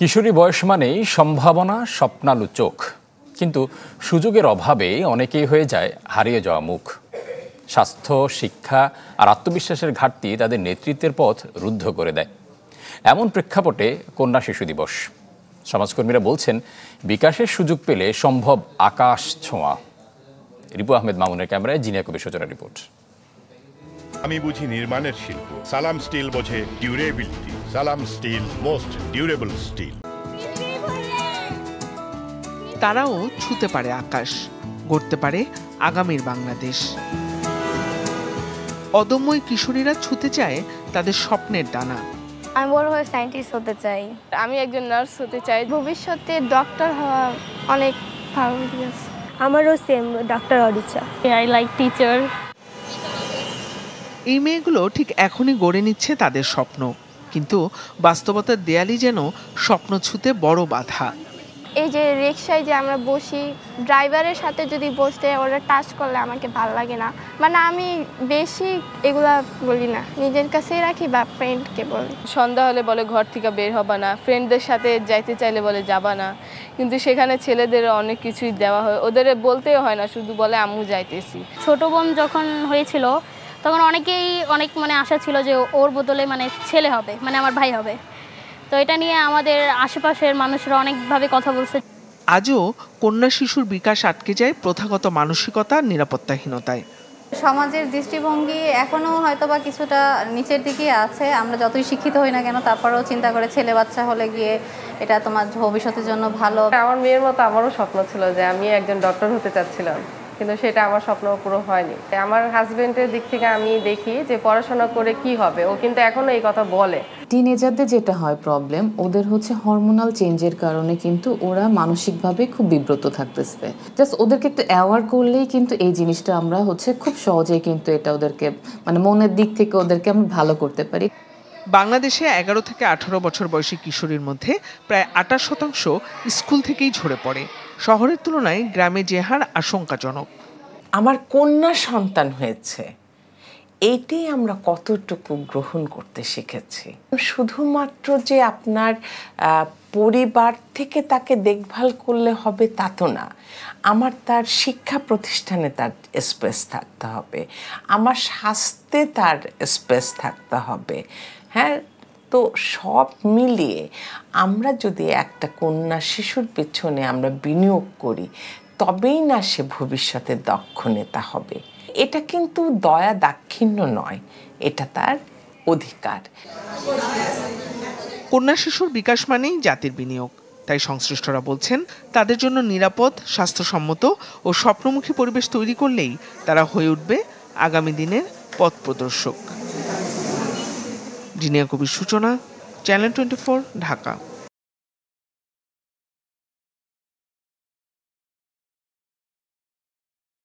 কিশোরী বয়স মানেই সম্ভাবনা, স্বপ্নালু চোখ, কিন্তু সুযোগের অভাবে অনেকেই হয়ে যায় হারিয়ে যাওয়া মুখ। স্বাস্থ্য, শিক্ষা আর আত্মবিশ্বাসের ঘাটতি তাদের নেতৃত্বের পথ রুদ্ধ করে দেয়। এমন প্রেক্ষাপটে কন্যা শিশু দিবস। সমাজকর্মীরা বলছেন, বিকাশের সুযোগ পেলে সম্ভব আকাশ ছোঁয়া। রিপু আহমেদ মামুনের ক্যামেরায় জিনিয়া কবি সূচনার রিপোর্ট। আমি বুঝি নির্মাণের শিল্প, সালাম স্টিল বোঝে ডিউরেবিলিটি। সালাম স্টিল, মোস্ট ডিউরেবল স্টিল। তারাও ছুঁতে পারে আকাশ, গড়তে পারে আগামীর বাংলাদেশ। অদম্য কিশোরীরা ছুঁতে চায় তাদের স্বপ্নের ডানা। আমি বড় হয়ে সায়েন্টিস্ট হতে চাই। আমি একজন নার্স হতে চাই। ভবিষ্যতে ডক্টর হওয়া অনেক ভালো আছে। আমারও সেম ডক্টর হওয়ার ইচ্ছা। I like teacher. এই মেয়েগুলো ঠিক এখনই গড়ে নিচ্ছে তাদের স্বপ্ন, কিন্তু বাস্তবতার দেয়ালই যেন স্বপ্ন ছুঁতে বড় বাধা। এই যে রিকশায় যে আমরা বসি, ড্রাইভারের সাথে যদি বসতে ওরা টাচ করলে আমাকে ভালো লাগে না। মানে আমি বেশি এগুলা বলি না, নিজের কাছেই রাখি বা ফ্রেন্ডকে বলি। সন্ধ্যা হলে বলে ঘর থেকে বের হবা না, ফ্রেন্ডদের সাথে যাইতে চাইলে বলে যাবা না, কিন্তু সেখানে ছেলেদের অনেক কিছুই দেওয়া হয়, ওদের বলতেও হয় না, শুধু বলে আম্মু যাইতেছি। ছোট বোন যখন হয়েছিল তখন অনেকেই অনেক আশা ছিল যে ওর বদলে ছেলে হবে, আমার ভাই হবে। তো এটা নিয়ে আমাদের আশেপাশের মানুষরা অনেকভাবে কথা বলছে। আজও কন্যা শিশুর বিকাশ আটকে যায় প্রথাগত মানসিকতা, নিরাপত্তাহীনতায়। সমাজের দৃষ্টিভঙ্গি এখনো হয়তোবা কিছুটা নিচের দিকে আছে। আমরা যতই শিক্ষিত হই না কেন, তারপরেও চিন্তা করে ছেলে বাচ্চা হলে গিয়ে এটা তোমার ভবিষ্যতের জন্য ভালো। আমার মেয়ের মতো আমারও স্বপ্ন ছিল যে আমি একজন ডক্টর হতে চাচ্ছিলাম, কিন্তু সেটা আমার স্বপ্ন পুরো হয়নি। আমার হাজবেন্ডের দিক থেকে আমি দেখি যে পড়াশোনা করে কি হবে, ও কিন্তু এখনো এই কথা বলে। টিনেজারদের যেটা হয় প্রবলেম, ওদের হরমোনাল চেঞ্জের কারণে কিন্তু ওরা মানসিকভাবে খুব বিব্রত থাকতেছে। জাস্ট ওদেরকে একটু অ্যাওয়ার করলেই কিন্তু এই জিনিসটা আমরা খুব সহজেই কিন্তু এটা ওদেরকে মনের দিক থেকে ওদেরকে আমরা ভালো করতে পারি। বাংলাদেশে 11 থেকে 18 বছর বয়সী কিশোরীর মধ্যে প্রায় 28% স্কুল থেকেই ঝরে পড়ে। শহরের তুলনায় গ্রামে যে হার আশঙ্কাজনক। আমার কন্যা সন্তান হয়েছে, এইটাই আমরা কতটুকু গ্রহণ করতে শিখেছি। শুধুমাত্র যে আপনার পরিবার থেকে তাকে দেখভাল করলে হবে তা তো না। আমার তার শিক্ষা প্রতিষ্ঠানে তার স্পেস থাকতে হবে, আমার স্বাস্থ্যে তার স্পেস থাকতে হবে। হ্যাঁ, তো সব মিলিয়ে আমরা যদি একটা কন্যা শিশুর পেছনে আমরা বিনিয়োগ করি, তবেই না সে ভবিষ্যতে দক্ষ নেতা হবে। এটা কিন্তু দয়া দাক্ষিণ্য নয়, এটা তার অধিকার। কন্যা শিশুর বিকাশ মানেই জাতির বিনিয়োগ। তাই সংশ্লিষ্টরা বলছেন, তাদের জন্য নিরাপদ, স্বাস্থ্যসম্মত ও স্বপ্নমুখী পরিবেশ তৈরি করলেই তারা হয়ে উঠবে আগামী দিনের পথ প্রদর্শক। জিনিয়া কবির সূচনা, চ্যানেল 24, ঢাকা।